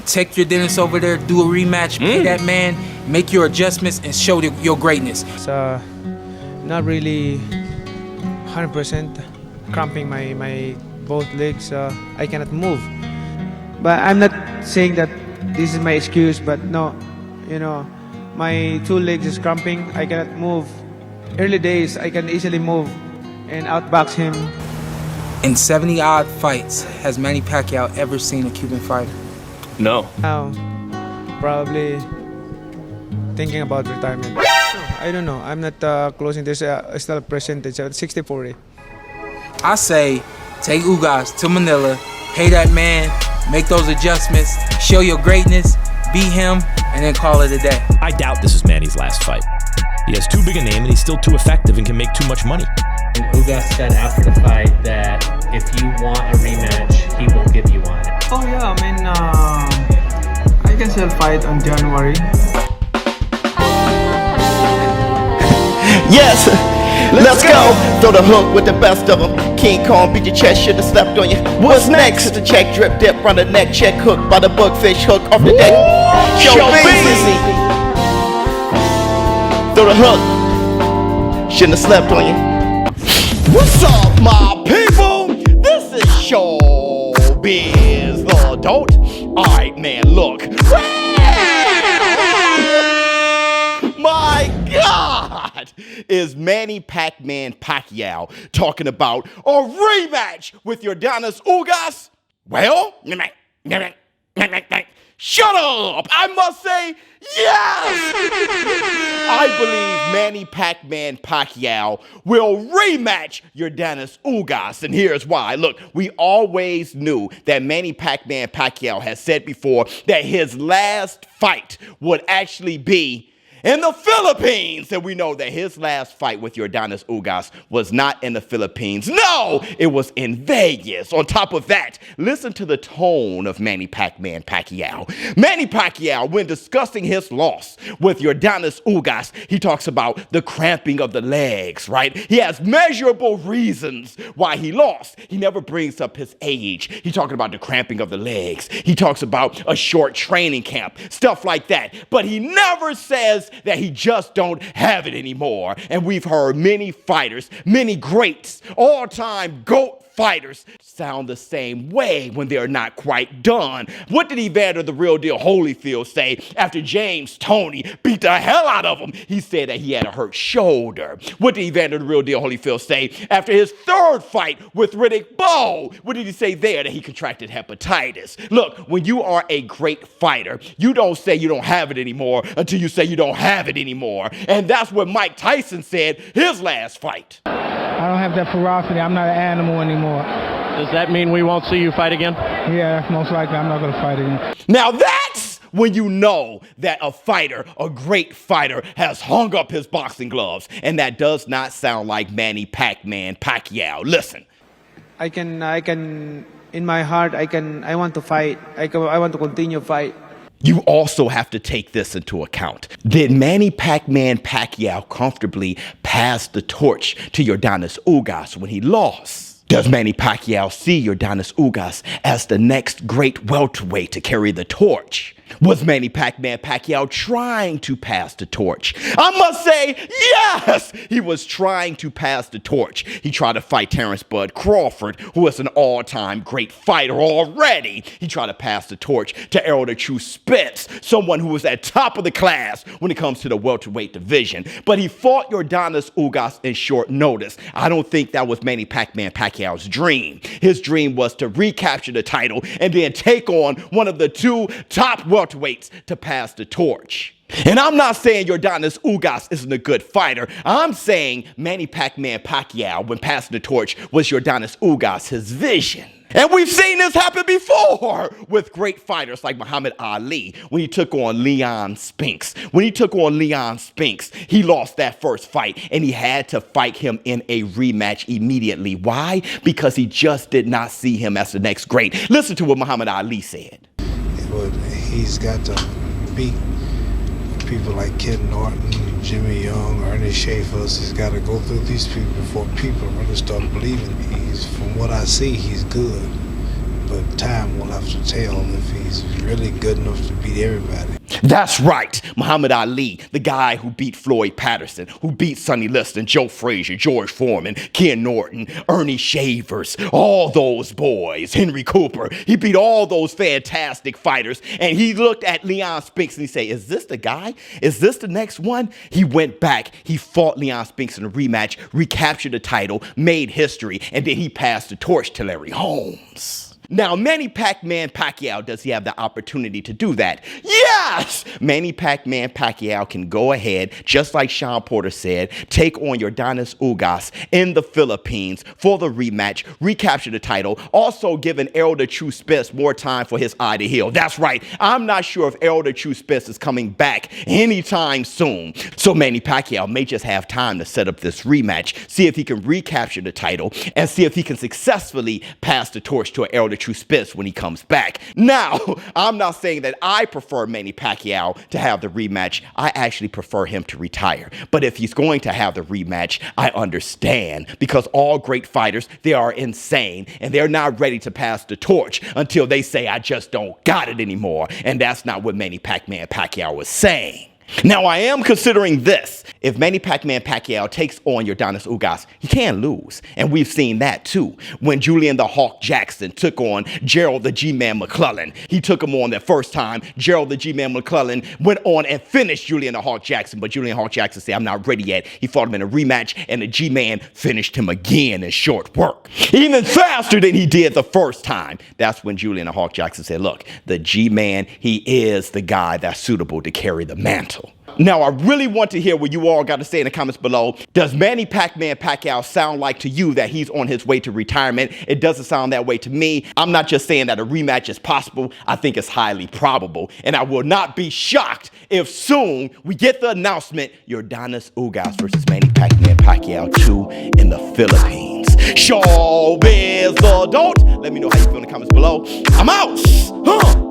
take your dentist over there, do a rematch, pay that man, make your adjustments, and show your greatness. It's not really 100% cramping my both legs. I cannot move. But I'm not saying that this is my excuse, but no, you know, my two legs is cramping. I cannot move. Early days, I can easily move and outbox him. In 70-odd fights, has Manny Pacquiao ever seen a Cuban fighter? No. Now, probably thinking about retirement. I don't know. I'm not closing this still percentage, 60-40. I say, take Ugas to Manila, pay that man, make those adjustments, show your greatness, beat him, and then call it a day. I doubt this is Manny's last fight. He has too big a name and he's still too effective and can make too much money. And Ugas said after the fight that if you want a rematch, he will give you one. Oh yeah, I mean, I can still fight on January. Yes, let's go. Throw the hook with the best of them. King Kong beat your chest, should've slept on you. What's next? The check drip dip, run the neck, check hook by the bugfish hook off the deck. ShowBizz. Throw the hook, shouldn't have slept on you. What's up, my people? This is ShowBizz, the adult. Alright, man, look. My God! Is Manny Pac-Man Pacquiao talking about a rematch with Yordenis Ugas? Well, shut up! I must say, yes! I believe Manny Pac-Man Pacquiao will rematch Yordenis Ugas, and here's why. Look, we always knew that Manny Pac-Man Pacquiao has said before that his last fight would actually be in the Philippines, and we know that his last fight with Yordenis Ugas was not in the Philippines. No, it was in Vegas. On top of that, listen to the tone of Manny Pac-Man Pacquiao. Manny Pacquiao, when discussing his loss with Yordenis Ugas, he talks about the cramping of the legs, right? He has measurable reasons why he lost. He never brings up his age. He's talking about the cramping of the legs. He talks about a short training camp, stuff like that. But he never says that he just don't have it anymore. And we've heard many fighters, many greats, all-time GOAT fighters sound the same way when they're not quite done. What did Evander the Real Deal Holyfield say after James Toney beat the hell out of him? He said that he had a hurt shoulder. What did Evander the Real Deal Holyfield say after his third fight with Riddick Bowe? What did he say there? That he contracted hepatitis. Look, when you are a great fighter, you don't say you don't have it anymore until you say you don't have it anymore. And that's what Mike Tyson said his last fight. I don't have that ferocity. I'm not an animal anymore. Does that mean we won't see you fight again? Yeah, most likely I'm not going to fight again. Now that's when you know that a fighter, a great fighter, has hung up his boxing gloves. And that does not sound like Manny Pac-Man Pacquiao. Listen. I can, in my heart, I want to fight. I want to continue fight. You also have to take this into account. Did Manny Pac-Man Pacquiao comfortably pass the torch to Yordenis Ugas when he lost? Does Manny Pacquiao see Yordenis Ugas as the next great welterweight to carry the torch? Was Manny Pac-Man Pacquiao trying to pass the torch? I must say, yes! He was trying to pass the torch. He tried to fight Terrence Bud Crawford, who is an all-time great fighter already. He tried to pass the torch to Errol the True Spence, someone who was at top of the class when it comes to the welterweight division. But he fought Yordenis Ugas in short notice. I don't think that was Manny Pac-Man Pacquiao's dream. His dream was to recapture the title and then take on one of the two top welterweights to pass the torch. And I'm not saying Yordenis Ugas isn't a good fighter. I'm saying Manny Pac-Man Pacquiao, when passing the torch, was Yordenis Ugas his vision. And we've seen this happen before with great fighters like Muhammad Ali when he took on Leon Spinks. When he took on Leon Spinks, he lost that first fight and he had to fight him in a rematch immediately. Why? Because he just did not see him as the next great. Listen to what Muhammad Ali said. He's got to beat people like Ken Norton, Jimmy Young, Ernest Schaefer's. He's got to go through these people before people really start believing. From what I see, he's good. but time will have to tell if he's really good enough to beat everybody. That's right, Muhammad Ali, the guy who beat Floyd Patterson, who beat Sonny Liston, Joe Frazier, George Foreman, Ken Norton, Ernie Shavers, all those boys, Henry Cooper. He beat all those fantastic fighters, and he looked at Leon Spinks and he said, is this the guy? Is this the next one? He went back, he fought Leon Spinks in a rematch, recaptured the title, made history, and then he passed the torch to Larry Holmes. Now, Manny Pac-Man Pacquiao, does he have the opportunity to do that? Yes! Manny Pac-Man Pacquiao can go ahead, just like Sean Porter said, take on Yordenis Ugas in the Philippines for the rematch, recapture the title, also giving Errol the True Spence more time for his eye to heal. That's right, I'm not sure if Errol the True Spence is coming back anytime soon. So Manny Pacquiao may just have time to set up this rematch, see if he can recapture the title, and see if he can successfully pass the torch to Errol the True Spence when he comes back. Now, I'm not saying that I prefer Manny Pacquiao to have the rematch. I actually prefer him to retire. But if he's going to have the rematch, I understand, because all great fighters, they are insane and they're not ready to pass the torch until they say, I just don't got it anymore. And that's not what Manny Pac-Man Pacquiao was saying. Now, I am considering this. If Manny Pac-Man Pacquiao takes on Yordenis Ugas, he can lose. And we've seen that too. When Julian the Hawk Jackson took on Gerald the G-Man McClellan, he took him on that first time. Gerald the G-Man McClellan went on and finished Julian the Hawk Jackson, but Julian Hawk Jackson said, I'm not ready yet. He fought him in a rematch, and the G-Man finished him again in short work, even faster than he did the first time. That's when Julian the Hawk Jackson said, look, the G-Man, he is the guy that's suitable to carry the mantle. Now, I really want to hear what you all got to say in the comments below. Does Manny Pac-Man Pacquiao sound like to you that he's on his way to retirement? It doesn't sound that way to me. I'm not just saying that a rematch is possible. I think it's highly probable. And I will not be shocked if soon we get the announcement, Yordenis Ugas versus Manny Pac-Man Pacquiao 2 in the Philippines. ShowBizz adult. Let me know how you feel in the comments below. I'm out.